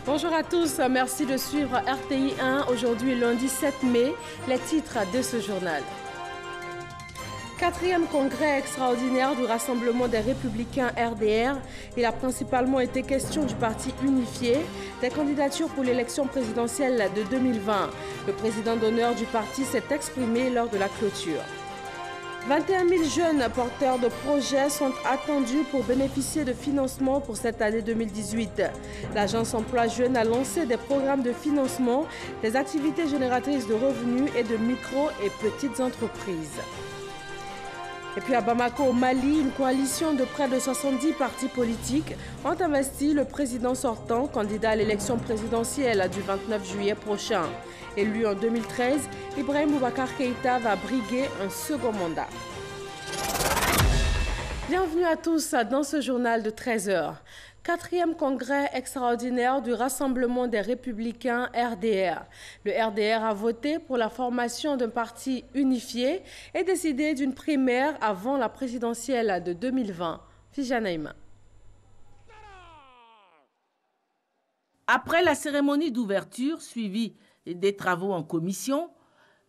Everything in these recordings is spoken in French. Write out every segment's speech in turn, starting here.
Bonjour à tous, merci de suivre RTI 1. Aujourd'hui, lundi 7 mai, les titres de ce journal. 4e congrès extraordinaire du Rassemblement des Républicains RDR. Il a principalement été question du parti unifié, des candidatures pour l'élection présidentielle de 2020. Le président d'honneur du parti s'est exprimé lors de la clôture. 21 000 jeunes porteurs de projets sont attendus pour bénéficier de financement pour cette année 2018. L'Agence Emploi Jeunes a lancé des programmes de financement des activités génératrices de revenus et de micro et petites entreprises. Et puis à Bamako, au Mali, une coalition de près de 70 partis politiques ont investi le président sortant, candidat à l'élection présidentielle du 29 juillet prochain. Élu en 2013, Ibrahim Boubacar Keïta va briguer un second mandat. Bienvenue à tous dans ce journal de 13h. 4e congrès extraordinaire du Rassemblement des Républicains RDR. Le RDR a voté pour la formation d'un parti unifié et décidé d'une primaire avant la présidentielle de 2020. Fijanaïma. Après la cérémonie d'ouverture suivie des travaux en commission,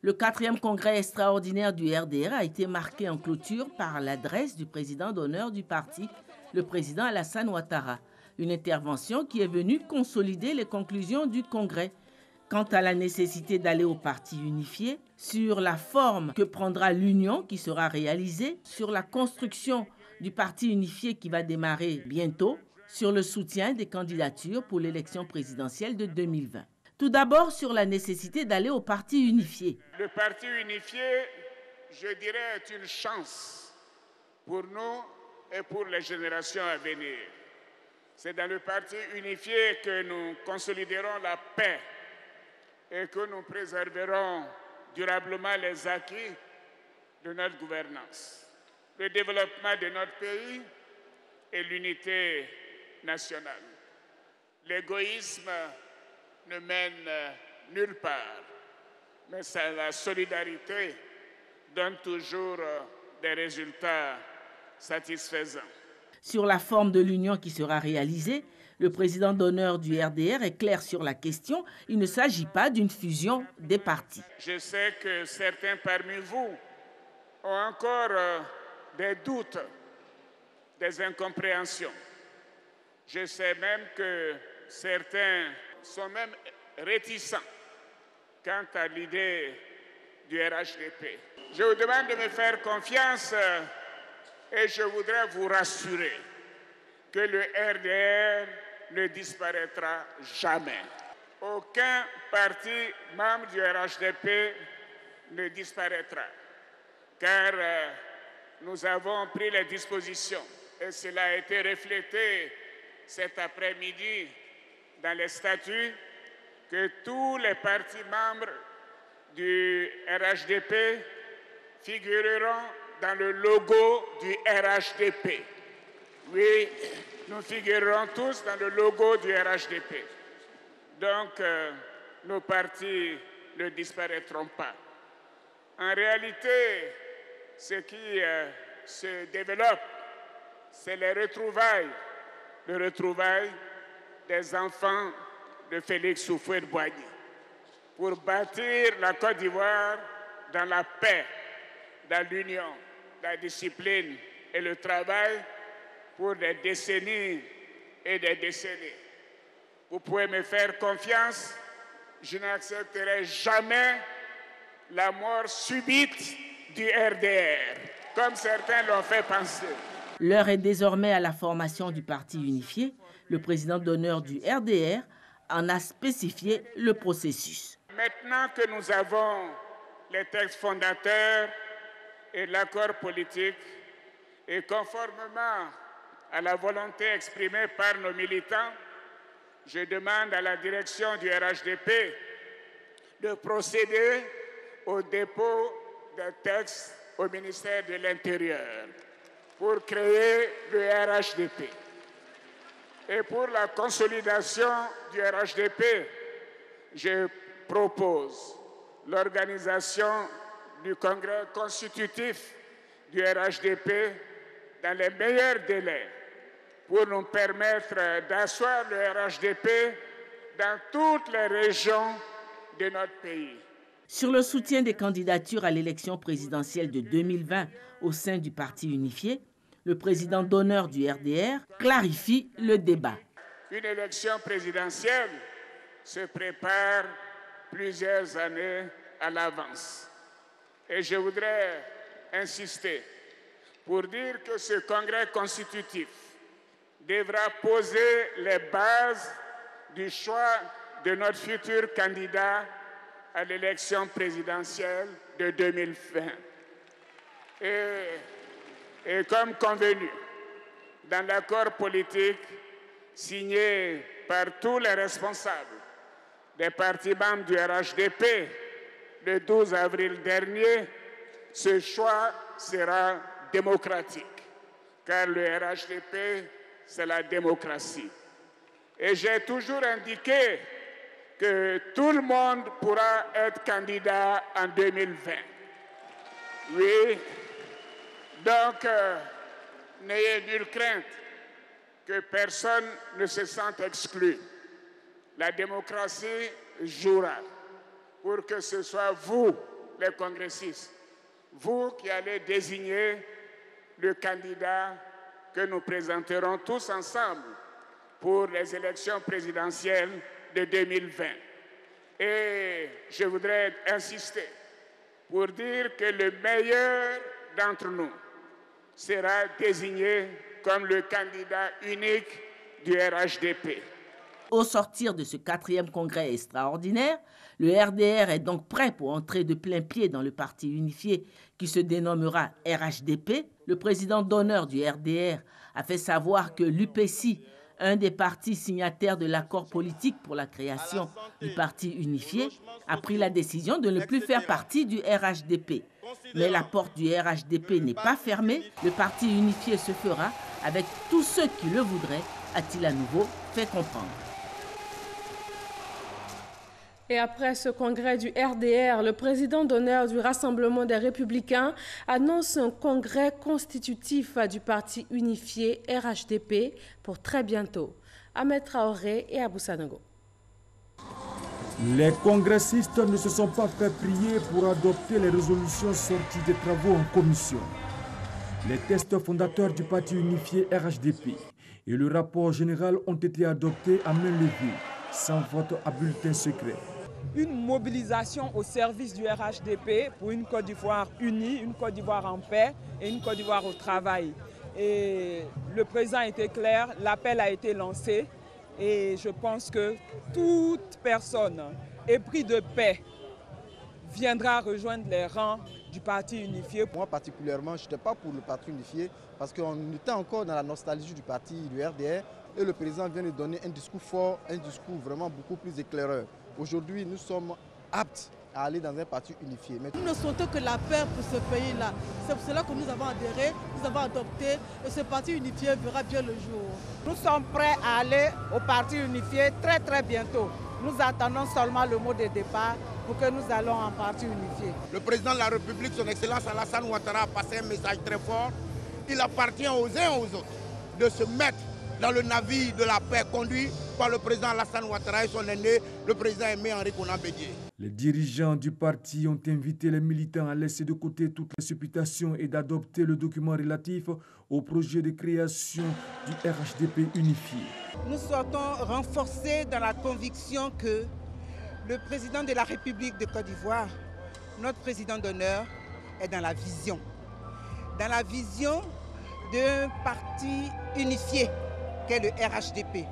le 4e congrès extraordinaire du RDR a été marqué en clôture par l'adresse du président d'honneur du parti, le président Alassane Ouattara. Une intervention qui est venue consolider les conclusions du congrès quant à la nécessité d'aller au parti unifié, sur la forme que prendra l'union qui sera réalisée, sur la construction du parti unifié qui va démarrer bientôt, sur le soutien des candidatures pour l'élection présidentielle de 2020. Tout d'abord sur la nécessité d'aller au parti unifié. Le parti unifié, je dirais, est une chance pour nous et pour les générations à venir. C'est dans le parti unifié que nous consoliderons la paix et que nous préserverons durablement les acquis de notre gouvernance, le développement de notre pays et l'unité nationale. L'égoïsme ne mène nulle part, mais la solidarité donne toujours des résultats satisfaisants. Sur la forme de l'union qui sera réalisée, le président d'honneur du RDR est clair sur la question. Il ne s'agit pas d'une fusion des partis. Je sais que certains parmi vous ont encore des doutes, des incompréhensions. Je sais même que certains sont même réticents quant à l'idée du RHDP. Je vous demande de me faire confiance et je voudrais vous rassurer que le RDR ne disparaîtra jamais. Aucun parti membre du RHDP ne disparaîtra, car nous avons pris les dispositions et cela a été reflété cet après-midi dans les statuts que tous les partis membres du RHDP figureront dans le logo du RHDP. Oui, nous figurerons tous dans le logo du RHDP. Donc, nos partis ne disparaîtront pas. En réalité, ce qui se développe, c'est les retrouvailles des enfants de Félix Houphouët-Boigny pour bâtir la Côte d'Ivoire dans la paix, dans l'union, la discipline et le travail pour des décennies et des décennies. Vous pouvez me faire confiance, je n'accepterai jamais la mort subite du RDR, comme certains l'ont fait penser. L'heure est désormais à la formation du parti unifié. Le président d'honneur du RDR en a spécifié le processus. Maintenant que nous avons les textes fondateurs et l'accord politique, et conformément à la volonté exprimée par nos militants, je demande à la direction du RHDP de procéder au dépôt des textes au ministère de l'Intérieur pour créer le RHDP. Et pour la consolidation du RHDP, je propose l'organisation du congrès constitutif du RHDP dans les meilleurs délais pour nous permettre d'asseoir le RHDP dans toutes les régions de notre pays. Sur le soutien des candidatures à l'élection présidentielle de 2020 au sein du Parti unifié, le président d'honneur du RDR clarifie le débat. Une élection présidentielle se prépare plusieurs années à l'avance. Et je voudrais insister pour dire que ce congrès constitutif devra poser les bases du choix de notre futur candidat à l'élection présidentielle de 2020. Et comme convenu dans l'accord politique signé par tous les responsables des partis membres du RHDP le 12 avril dernier, ce choix sera démocratique, car le RHDP, c'est la démocratie. Et j'ai toujours indiqué que tout le monde pourra être candidat en 2020. Oui, donc n'ayez nulle crainte que personne ne se sente exclu. La démocratie jouera pour que ce soit vous, les congressistes, vous qui allez désigner le candidat que nous présenterons tous ensemble pour les élections présidentielles de 2020. Et je voudrais insister pour dire que le meilleur d'entre nous sera désigné comme le candidat unique du RHDP. Au sortir de ce 4e congrès extraordinaire, le RDR est donc prêt pour entrer de plein pied dans le parti unifié qui se dénommera RHDP. Le président d'honneur du RDR a fait savoir que l'UPC, un des partis signataires de l'accord politique pour la création du parti unifié, a pris la décision de ne plus faire partie du RHDP. Mais la porte du RHDP n'est pas fermée. Le parti unifié se fera avec tous ceux qui le voudraient, a-t-il à nouveau fait comprendre. Et après ce congrès du RDR, le président d'honneur du Rassemblement des Républicains annonce un congrès constitutif du parti unifié RHDP pour très bientôt. Ahmed Traoré et Abou Sanogo. Les congressistes ne se sont pas fait prier pour adopter les résolutions sorties des travaux en commission. Les textes fondateurs du parti unifié RHDP et le rapport général ont été adoptés à main levée, sans vote à bulletin secret. Une mobilisation au service du RHDP pour une Côte d'Ivoire unie, une Côte d'Ivoire en paix et une Côte d'Ivoire au travail. Et le président a été clair, l'appel a été lancé et je pense que toute personne épris de paix viendra rejoindre les rangs du parti unifié. Moi particulièrement, je n'étais pas pour le parti unifié parce qu'on était encore dans la nostalgie du parti du RDR et le président vient de donner un discours fort, un discours vraiment beaucoup plus éclaireur. Aujourd'hui, nous sommes aptes à aller dans un parti unifié. Nous ne souhaitons que la paix pour ce pays-là. C'est pour cela que nous avons adhéré, nous avons adopté et ce parti unifié verra bien le jour. Nous sommes prêts à aller au parti unifié très très bientôt. Nous attendons seulement le mot de départ pour que nous allons en parti unifié. Le président de la République, son Excellence Alassane Ouattara, a passé un message très fort. Il appartient aux uns et aux autres de se mettre dans le navire de la paix conduit par le président Alassane Ouattara et son aîné, le président Aimé-Henri Konan Bédié. Les dirigeants du parti ont invité les militants à laisser de côté toutes les supputations et d'adopter le document relatif au projet de création du RHDP unifié. Nous souhaitons renforcer dans la conviction que le président de la République de Côte d'Ivoire, notre président d'honneur, est dans la vision. Dans la vision d'un parti unifié qu'est le RHDP.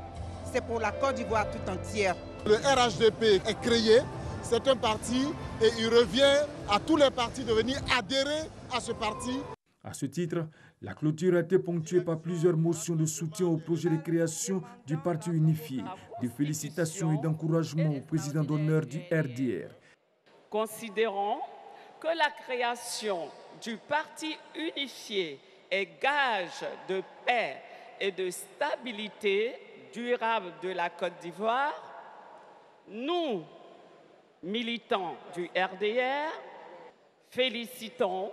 C'est pour la Côte d'Ivoire tout entière. Le RHDP est créé, c'est un parti et il revient à tous les partis de venir adhérer à ce parti. À ce titre, la clôture a été ponctuée par plusieurs motions de soutien au projet de création du parti unifié, de félicitations et d'encouragement au président d'honneur du RDR. Considérons que la création du parti unifié est gage de paix et de stabilité durable de la Côte d'Ivoire, nous, militants du RDR, félicitons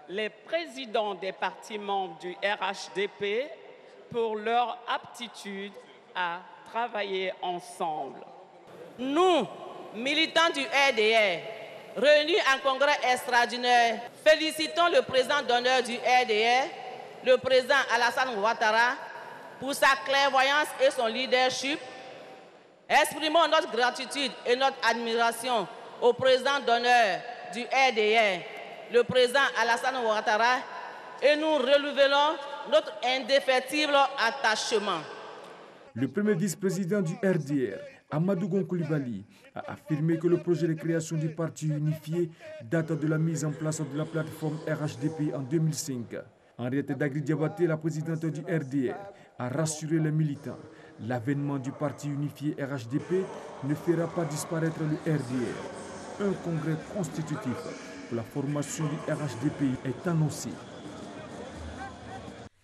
les présidents des partis membres du RHDP pour leur aptitude à travailler ensemble. Nous, militants du RDR, réunis en congrès extraordinaire, félicitons le président d'honneur du RDR, le président Alassane Ouattara, pour sa clairvoyance et son leadership. Exprimons notre gratitude et notre admiration au président d'honneur du RDR, le président Alassane Ouattara, et nous renouvelons notre indéfectible attachement. Le premier vice-président du RDR, Amadou Gon Coulibaly, a affirmé que le projet de création du parti unifié date de la mise en place de la plateforme RHDP en 2005. Henriette Dagri Diabaté, la présidente du RDR, a rassuré les militants. L'avènement du parti unifié RHDP ne fera pas disparaître le RDR. Un congrès constitutif pour la formation du RHDP est annoncé.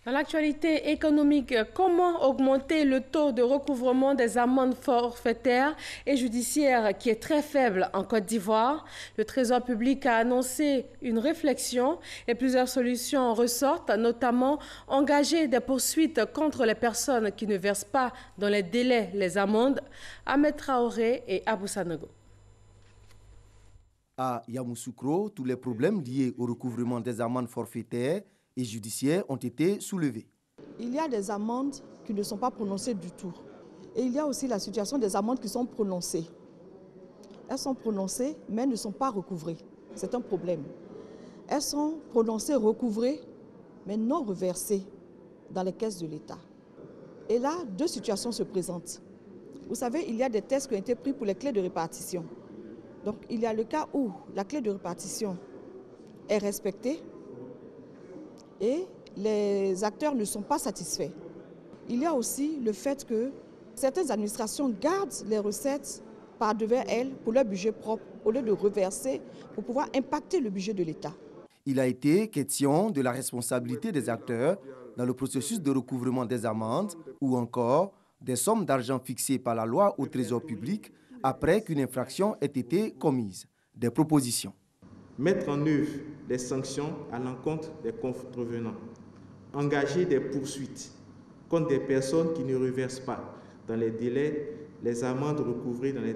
Dans l'actualité économique, comment augmenter le taux de recouvrement des amendes forfaitaires et judiciaires qui est très faible en Côte d'Ivoire? Le Trésor public a annoncé une réflexion et plusieurs solutions ressortent, notamment engager des poursuites contre les personnes qui ne versent pas dans les délais les amendes. Ahmed Traoré et Abou Sanogo. À Yamoussoukro, tous les problèmes liés au recouvrement des amendes forfaitaires et judiciaires ont été soulevés. Il y a des amendes qui ne sont pas prononcées du tout. Et il y a aussi la situation des amendes qui sont prononcées. Elles sont prononcées, mais ne sont pas recouvrées. C'est un problème. Elles sont prononcées, recouvrées, mais non reversées dans les caisses de l'État. Et là, deux situations se présentent. Vous savez, il y a des tests qui ont été pris pour les clés de répartition. Donc, il y a le cas où la clé de répartition est respectée, et les acteurs ne sont pas satisfaits. Il y a aussi le fait que certaines administrations gardent les recettes par devers elles pour leur budget propre au lieu de reverser pour pouvoir impacter le budget de l'État. Il a été question de la responsabilité des acteurs dans le processus de recouvrement des amendes ou encore des sommes d'argent fixées par la loi au Trésor public après qu'une infraction ait été commise. Des propositions. Mettre en œuvre des sanctions à l'encontre des contrevenants. Engager des poursuites contre des personnes qui ne reversent pas dans les délais les amendes recouvrées dans les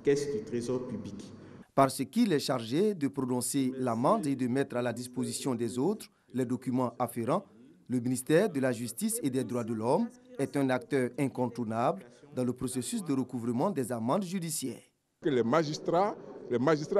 caisses du Trésor public. Parce qu'il est chargé de prononcer l'amende et de mettre à la disposition des autres les documents afférents, le ministère de la Justice et des Droits de l'Homme est un acteur incontournable dans le processus de recouvrement des amendes judiciaires. Les magistrats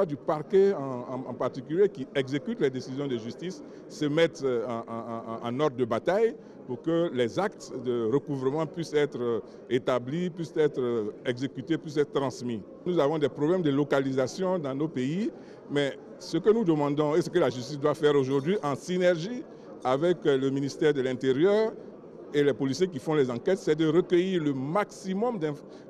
du parquet en particulier qui exécutent les décisions de justice se mettent en ordre de bataille pour que les actes de recouvrement puissent être établis, puissent être exécutés, puissent être transmis. Nous avons des problèmes de localisation dans nos pays, mais ce que nous demandons et ce que la justice doit faire aujourd'hui en synergie avec le ministère de l'Intérieur et les policiers qui font les enquêtes, c'est de recueillir le maximum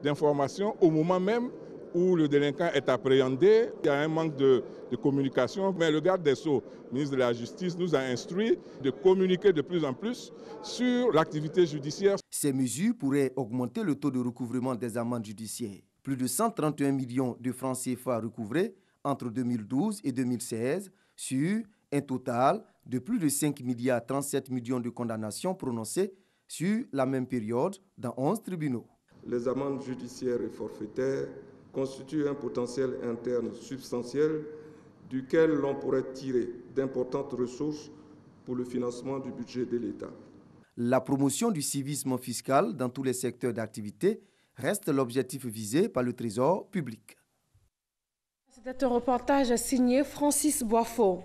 d'informations au moment même où le délinquant est appréhendé. Il y a un manque de communication, mais le garde des Sceaux, ministre de la Justice, nous a instruit de communiquer de plus en plus sur l'activité judiciaire. Ces mesures pourraient augmenter le taux de recouvrement des amendes judiciaires. Plus de 131 millions de francs CFA recouvrés entre 2012 et 2016 sur un total de plus de 5 milliards 37 millions de condamnations prononcées sur la même période dans 11 tribunaux. Les amendes judiciaires et forfaitaires constituent un potentiel interne substantiel duquel l'on pourrait tirer d'importantes ressources pour le financement du budget de l'État. La promotion du civisme fiscal dans tous les secteurs d'activité reste l'objectif visé par le Trésor public. C'était un reportage signé Francis Boifo.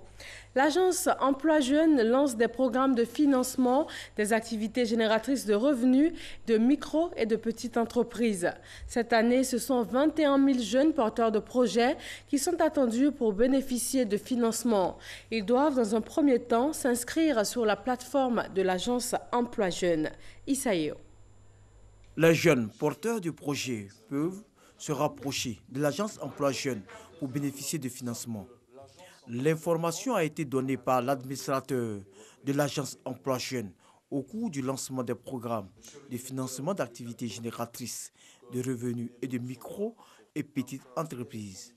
L'agence Emploi Jeunes lance des programmes de financement des activités génératrices de revenus de micro et de petites entreprises. Cette année, ce sont 21 000 jeunes porteurs de projets qui sont attendus pour bénéficier de financement. Ils doivent dans un premier temps s'inscrire sur la plateforme de l'agence Emploi Jeunes. Isaïo. Les jeunes porteurs du projet peuvent se rapprocher de l'agence Emploi Jeunes pour bénéficier de financement. L'information a été donnée par l'administrateur de l'agence Emploi Jeunes au cours du lancement des programmes de financement d'activités génératrices de revenus et de micro et petites entreprises.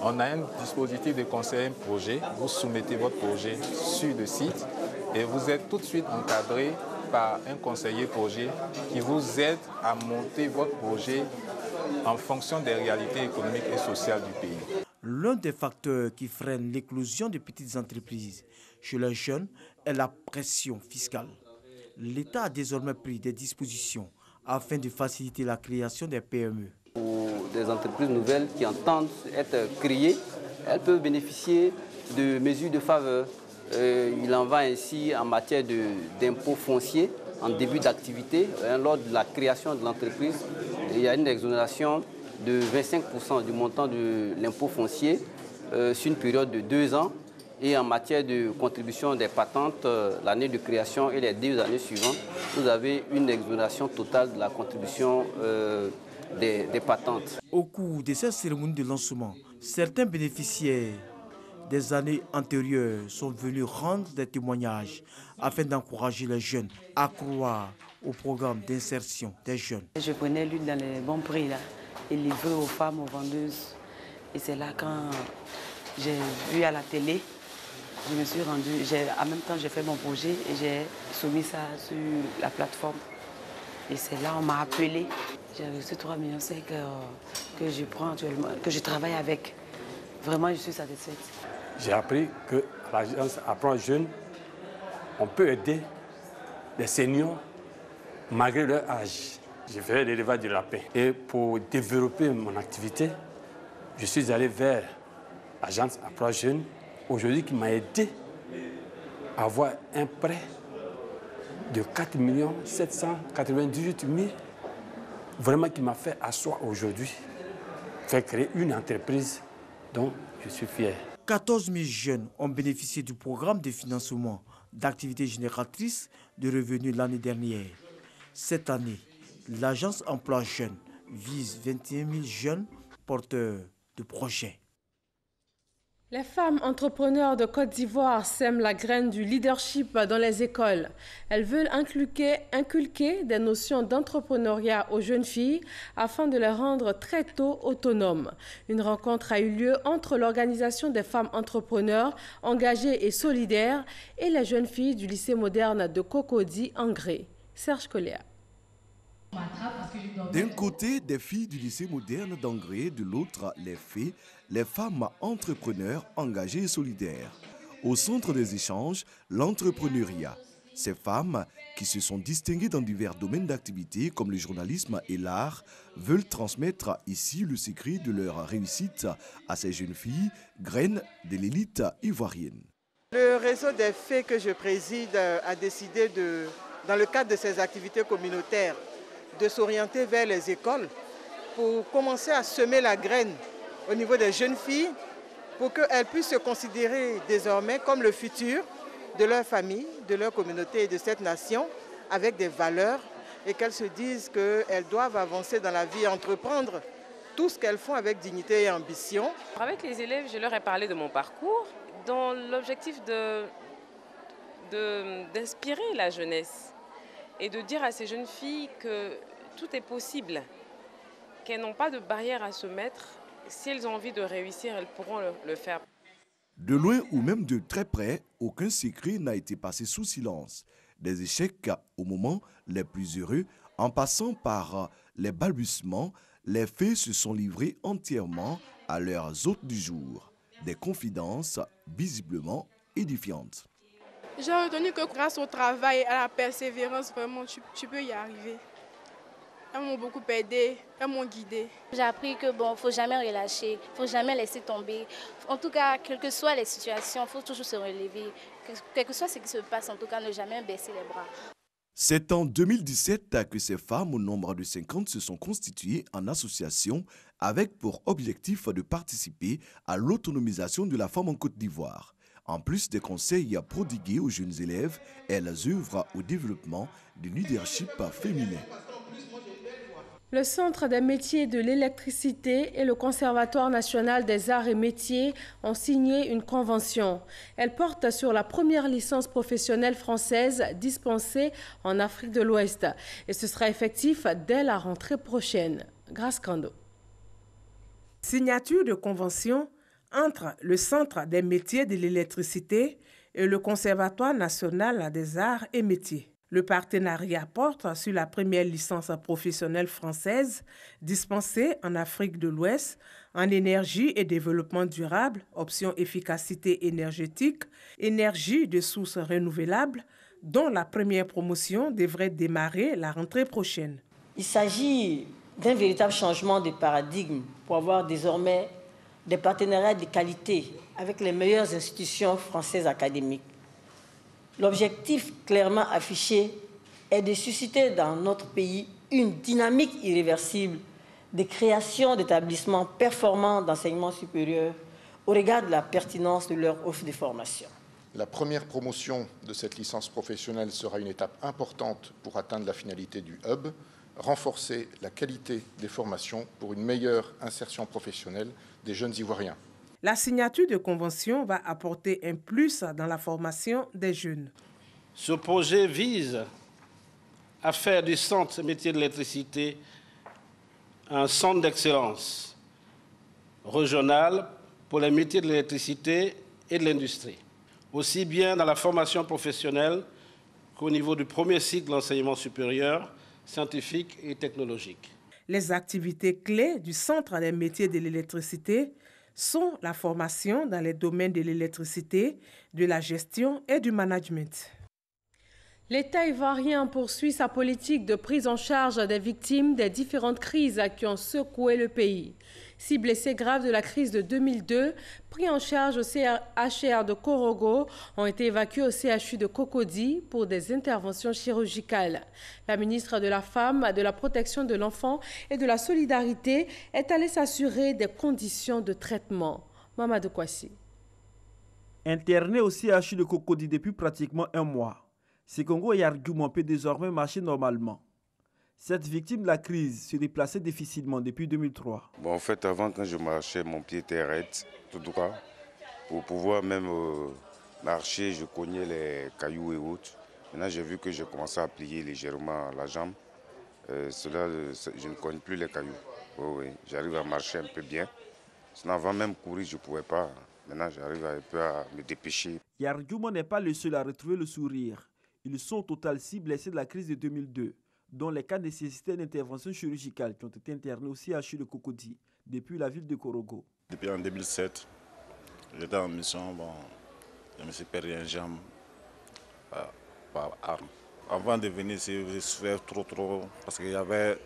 On a un dispositif de conseil projet. Vous soumettez votre projet sur le site et vous êtes tout de suite encadré par un conseiller projet qui vous aide à monter votre projet en fonction des réalités économiques et sociales du pays. L'un des facteurs qui freine l'éclosion des petites entreprises chez les jeunes est la pression fiscale. L'État a désormais pris des dispositions afin de faciliter la création des PME. Pour des entreprises nouvelles qui entendent être créées, elles peuvent bénéficier de mesures de faveur. Il en va ainsi en matière d'impôts fonciers en début d'activité. Lors de la création de l'entreprise, il y a une exonération de 25% du montant de l'impôt foncier sur une période de 2 ans. Et en matière de contribution des patentes, l'année de création et les 2 années suivantes, vous avez une exonération totale de la contribution des patentes. Au cours de cette cérémonie de lancement, certains bénéficiaires des années antérieures sont venus rendre des témoignages afin d'encourager les jeunes à croire au programme d'insertion des jeunes. Je prenais l'huile dans les bons prix là, et livré aux femmes, aux vendeuses. Et c'est là quand j'ai vu à la télé, je me suis rendue, en même temps j'ai fait mon projet et j'ai soumis ça sur la plateforme. Et c'est là on m'a appelé. J'ai reçu 3,5 millions que je prends actuellement, que je travaille avec. Vraiment, je suis satisfaite. J'ai appris que l'agence Approche Jeune, on peut aider les seniors malgré leur âge. J'ai fait l'élevage du lapin. Et pour développer mon activité, je suis allé vers l'agence Approche Jeune, aujourd'hui qui m'a aidé à avoir un prêt de 4 798 000, vraiment qui m'a fait asseoir aujourd'hui, faire créer une entreprise dont je suis fier. 14 000 jeunes ont bénéficié du programme de financement d'activités génératrices de revenus l'année dernière. Cette année, l'agence Emploi Jeunes vise 21 000 jeunes porteurs de projets. Les femmes entrepreneurs de Côte d'Ivoire sèment la graine du leadership dans les écoles. Elles veulent inculquer des notions d'entrepreneuriat aux jeunes filles afin de les rendre très tôt autonomes. Une rencontre a eu lieu entre l'organisation des femmes entrepreneurs engagées et solidaires et les jeunes filles du lycée moderne de Cocody en Gré. Serge Coléa. D'un côté, des filles du lycée moderne d'Angré, de l'autre, les fées, les femmes entrepreneurs engagées et solidaires. Au centre des échanges, l'entrepreneuriat. Ces femmes, qui se sont distinguées dans divers domaines d'activité comme le journalisme et l'art, veulent transmettre ici le secret de leur réussite à ces jeunes filles, graines de l'élite ivoirienne. Le réseau des fées que je préside a décidé, dans le cadre de ses activités communautaires, de s'orienter vers les écoles pour commencer à semer la graine au niveau des jeunes filles pour qu'elles puissent se considérer désormais comme le futur de leur famille, de leur communauté et de cette nation avec des valeurs et qu'elles se disent qu'elles doivent avancer dans la vie, entreprendre tout ce qu'elles font avec dignité et ambition. Avec les élèves, je leur ai parlé de mon parcours dans l'objectif d'inspirer la jeunesse et de dire à ces jeunes filles que tout est possible, qu'elles n'ont pas de barrière à se mettre. Si elles ont envie de réussir, elles pourront le faire. De loin ou même de très près, aucun secret n'a été passé sous silence. Des échecs au moment les plus heureux, en passant par les balbutiements, les fées se sont livrées entièrement à leurs hôtes du jour. Des confidences visiblement édifiantes. J'ai retenu que grâce au travail et à la persévérance, vraiment, tu peux y arriver. Elles m'ont beaucoup aidé, elles m'ont guidé. J'ai appris que bon, faut jamais relâcher, il ne faut jamais laisser tomber. En tout cas, quelles que soient les situations, il faut toujours se relever. Quel que soit ce qui se passe, en tout cas, ne jamais baisser les bras. C'est en 2017 que ces femmes, au nombre de 50, se sont constituées en association avec pour objectif de participer à l'autonomisation de la femme en Côte d'Ivoire. En plus des conseils prodigués aux jeunes élèves, elles œuvrent au développement du leadership féminin. Le Centre des métiers de l'électricité et le Conservatoire national des arts et métiers ont signé une convention. Elle porte sur la première licence professionnelle française dispensée en Afrique de l'Ouest. Et ce sera effectif dès la rentrée prochaine. Grâce Kando. Signature de convention entre le Centre des métiers de l'électricité et le Conservatoire national des arts et métiers. Le partenariat porte sur la première licence professionnelle française dispensée en Afrique de l'Ouest en énergie et développement durable, option efficacité énergétique, énergie de sources renouvelables, dont la première promotion devrait démarrer la rentrée prochaine. Il s'agit d'un véritable changement de paradigme pour avoir désormais des partenariats de qualité avec les meilleures institutions françaises académiques. L'objectif clairement affiché est de susciter dans notre pays une dynamique irréversible de création d'établissements performants d'enseignement supérieur au regard de la pertinence de leur offre de formation. La première promotion de cette licence professionnelle sera une étape importante pour atteindre la finalité du hub, renforcer la qualité des formations pour une meilleure insertion professionnelle des jeunes Ivoiriens. La signature de convention va apporter un plus dans la formation des jeunes. Ce projet vise à faire du centre métier de l'électricité un centre d'excellence régional pour les métiers de l'électricité et de l'industrie, aussi bien dans la formation professionnelle qu'au niveau du premier cycle de l'enseignement supérieur, scientifique et technologique. Les activités clés du Centre des métiers de l'électricité sont la formation dans les domaines de l'électricité, de la gestion et du management. L'État ivoirien poursuit sa politique de prise en charge des victimes des différentes crises qui ont secoué le pays. 6 blessés graves de la crise de 2002, pris en charge au CHR de Korogo, ont été évacués au CHU de Cocody pour des interventions chirurgicales. La ministre de la Femme, de la Protection de l'Enfant et de la Solidarité est allée s'assurer des conditions de traitement. Mamadou Kwasi. Interné au CHU de Cocody depuis pratiquement un mois, Sekongo Yargouman peut désormais marcher normalement. Cette victime de la crise se déplaçait difficilement depuis 2003. Bon, en fait, avant, quand je marchais, mon pied était raide, tout droit. Pour pouvoir même marcher, je cognais les cailloux et autres. Maintenant, j'ai vu que j'ai commencé à plier légèrement la jambe. Je ne cogne plus les cailloux. Oh, oui. J'arrive à marcher un peu bien. Sinon, avant même courir, je ne pouvais pas. Maintenant, j'arrive un peu à me dépêcher. Yargouman n'est pas le seul à retrouver le sourire. Ils sont au total 6 blessés de la crise de 2002, dont les cas nécessitaient une intervention chirurgicale qui ont été internés au CHU de Cocody, depuis la ville de Korogo. Depuis en 2007, j'étais en mission, bon, je me suis perdu une jambe par arme. Avant de venir ici, je souffrais trop, parce qu'il y avait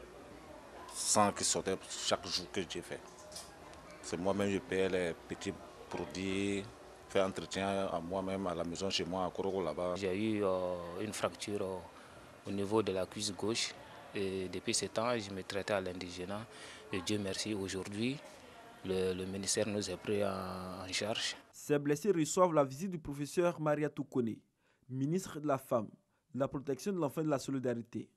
sang qui sortait chaque jour que j'ai fait. C'est moi-même, je payais les petits produits, faire entretien à moi-même à la maison chez moi à Korogo là-bas. J'ai eu une fracture au niveau de la cuisse gauche et depuis ce temps je me traitais à l'indigénat et Dieu merci aujourd'hui le ministère nous a pris en charge. Ces blessés reçoivent la visite du professeur Maria Toukone, ministre de la Femme, de la Protection de l'Enfant et de la Solidarité.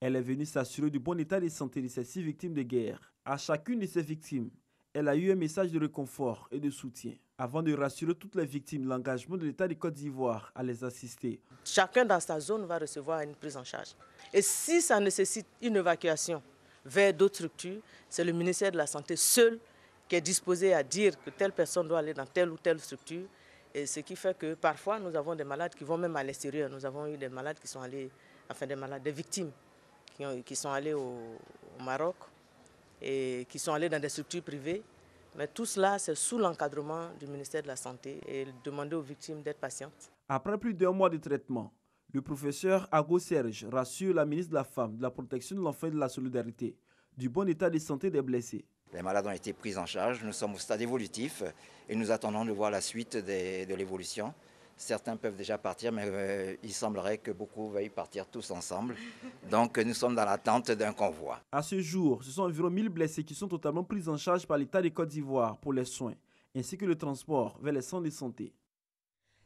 Elle est venue s'assurer du bon état de santé de ces 6 victimes de guerre. À chacune de ces victimes, elle a eu un message de réconfort et de soutien, avant de rassurer toutes les victimes de l'engagement de l'État de Côte d'Ivoire à les assister. Chacun dans sa zone va recevoir une prise en charge. Et si ça nécessite une évacuation vers d'autres structures, c'est le ministère de la Santé seul qui est disposé à dire que telle personne doit aller dans telle ou telle structure. Et ce qui fait que parfois nous avons des malades qui vont même à l'extérieur. Nous avons eu des malades qui sont allés, des victimes qui sont allés au Maroc et qui sont allés dans des structures privées. Mais tout cela, c'est sous l'encadrement du ministère de la Santé et demander aux victimes d'être patientes. Après plus d'1 mois de traitement, le professeur Ago Serge rassure la ministre de la Femme, de la Protection de l'Enfant et de la Solidarité du bon état de santé des blessés. Les malades ont été pris en charge, nous sommes au stade évolutif et nous attendons de voir la suite de l'évolution. Certains peuvent déjà partir, mais il semblerait que beaucoup veuillent partir tous ensemble. Donc nous sommes dans l'attente d'un convoi. À ce jour, ce sont environ 1000 blessés qui sont totalement pris en charge par l'État de Côte d'Ivoire pour les soins, ainsi que le transport vers les centres de santé.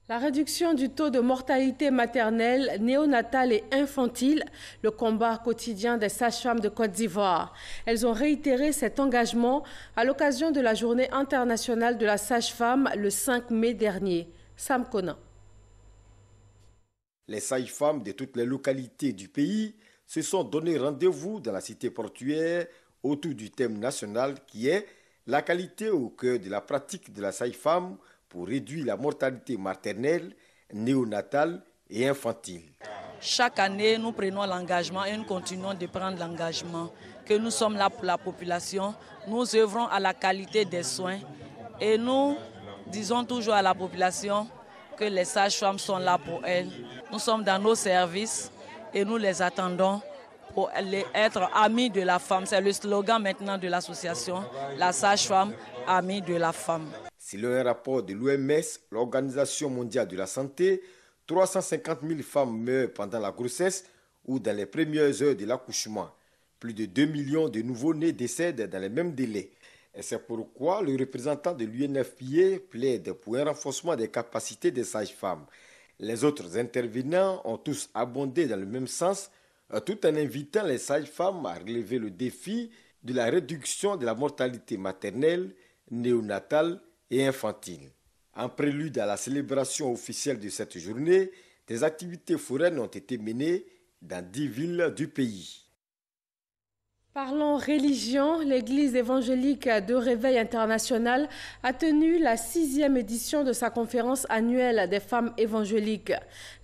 La réduction du taux de mortalité maternelle, néonatale et infantile, le combat quotidien des sages-femmes de Côte d'Ivoire. Elles ont réitéré cet engagement à l'occasion de la Journée internationale de la sage-femme le 5 mai dernier. Sam Kona. Les sages-femmes de toutes les localités du pays se sont donné rendez-vous dans la cité portuaire autour du thème national qui est la qualité au cœur de la pratique de la sage-femme pour réduire la mortalité maternelle, néonatale et infantile. Chaque année, nous prenons l'engagement et nous continuons de prendre l'engagement que nous sommes là pour la population. Nous œuvrons à la qualité des soins et nous disons toujours à la population que les sages-femmes sont là pour elles. Nous sommes dans nos services et nous les attendons pour être amis de la femme. C'est le slogan maintenant de l'association, la sage-femme, amie de la femme. Selon un rapport de l'OMS, l'Organisation mondiale de la santé, 350 000 femmes meurent pendant la grossesse ou dans les premières heures de l'accouchement. Plus de 2 millions de nouveau-nés décèdent dans les mêmes délais. Et c'est pourquoi le représentant de l'UNFPA plaide pour un renforcement des capacités des sages-femmes. Les autres intervenants ont tous abondé dans le même sens, tout en invitant les sages-femmes à relever le défi de la réduction de la mortalité maternelle, néonatale et infantile. En prélude à la célébration officielle de cette journée, des activités foraines ont été menées dans 10 villes du pays. Parlons religion, l'Église évangélique de Réveil international a tenu la 6e édition de sa conférence annuelle des femmes évangéliques.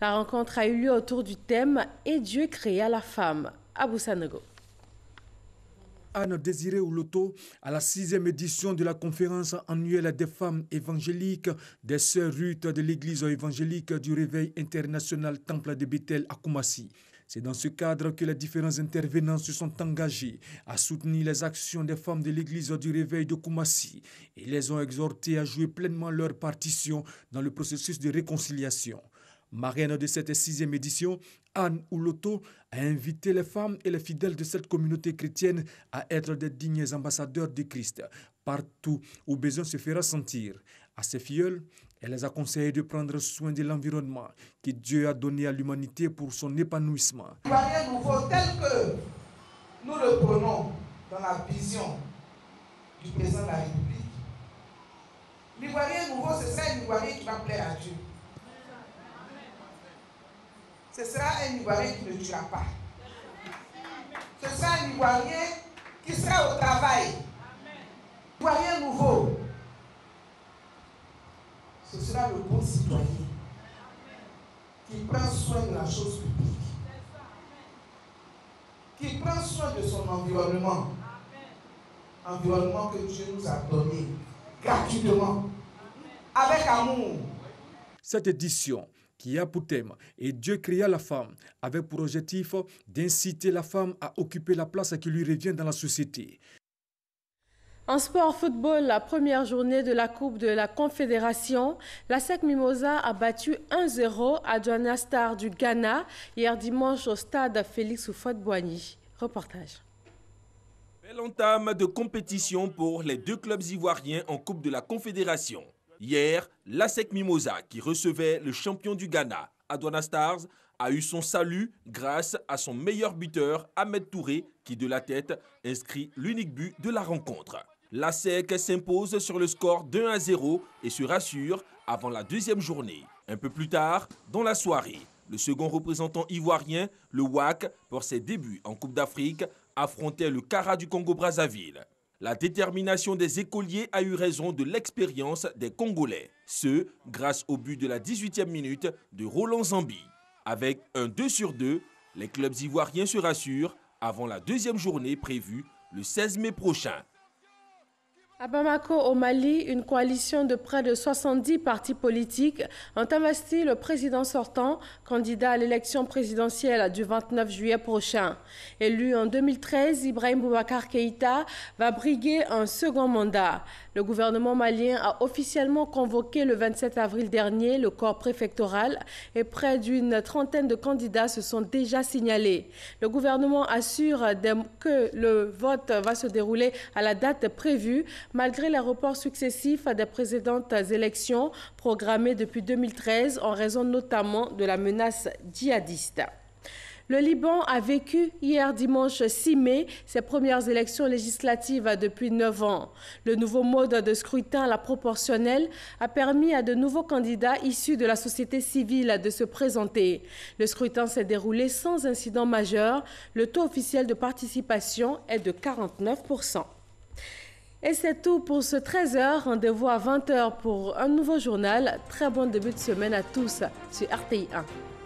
La rencontre a eu lieu autour du thème « Et Dieu créa la femme ». Abou Sanogo. Anne Désiré Ouloto à la 6e édition de la conférence annuelle des femmes évangéliques des Sœurs Ruth de l'Église évangélique du Réveil international Temple de Bethel à Koumassi. C'est dans ce cadre que les différents intervenants se sont engagés à soutenir les actions des femmes de l'Église du Réveil de Koumassi et les ont exhortées à jouer pleinement leur partition dans le processus de réconciliation. Marraine de cette 6e édition, Anne Ouloto a invité les femmes et les fidèles de cette communauté chrétienne à être des dignes ambassadeurs de Christ, partout où besoin se fera sentir. À ses filleuls, elle les a conseillé de prendre soin de l'environnement que Dieu a donné à l'humanité pour son épanouissement. L'ivoirien nouveau tel que nous le prenons dans la vision du président de la République, l'ivoirien nouveau, ce sera un ivoirien qui va plaire à Dieu. Ce sera un ivoirien qui ne tuera pas. Ce sera un ivoirien qui sera au travail. Ivoirien nouveau. Ce sera le bon citoyen qui prend soin de la chose publique, qui prend soin de son environnement, environnement que Dieu nous a donné gratuitement, avec amour. Cette édition qui a pour thème « Et Dieu créa la femme » avec pour objectif d'inciter la femme à occuper la place qui lui revient dans la société. En sport football, la première journée de la Coupe de la Confédération, la SEC Mimosa a battu 1-0 à Douana Stars du Ghana hier dimanche au stade Félix Houphouët-Boigny. Reportage. Belle entame de compétition pour les deux clubs ivoiriens en Coupe de la Confédération. Hier, la SEC Mimosa, qui recevait le champion du Ghana, Douana Stars, a eu son salut grâce à son meilleur buteur, Ahmed Touré, qui de la tête inscrit l'unique but de la rencontre. La SEC s'impose sur le score d'1-0 et se rassure avant la deuxième journée. Un peu plus tard, dans la soirée, le second représentant ivoirien, le WAC, pour ses débuts en Coupe d'Afrique, affrontait le Kara du Congo-Brazzaville. La détermination des écoliers a eu raison de l'expérience des Congolais. Ce, grâce au but de la 18e minute de Roland Zambi. Avec un 2-2, les clubs ivoiriens se rassurent avant la deuxième journée prévue le 16 mai prochain. À Bamako, au Mali, une coalition de près de 70 partis politiques ont investi le président sortant, candidat à l'élection présidentielle du 29 juillet prochain. Élu en 2013, Ibrahim Boubacar Keïta va briguer un second mandat. Le gouvernement malien a officiellement convoqué le 27 avril dernier le corps préfectoral et près d'une trentaine de candidats se sont déjà signalés. Le gouvernement assure que le vote va se dérouler à la date prévue, malgré les reports successifs des précédentes élections programmées depuis 2013 en raison notamment de la menace djihadiste. Le Liban a vécu hier dimanche 6 mai ses premières élections législatives depuis 9 ans. Le nouveau mode de scrutin à la proportionnelle a permis à de nouveaux candidats issus de la société civile de se présenter. Le scrutin s'est déroulé sans incident majeur. Le taux officiel de participation est de 49%. Et c'est tout pour ce 13h. Rendez-vous à 20h pour un nouveau journal. Très bon début de semaine à tous sur RTI 1.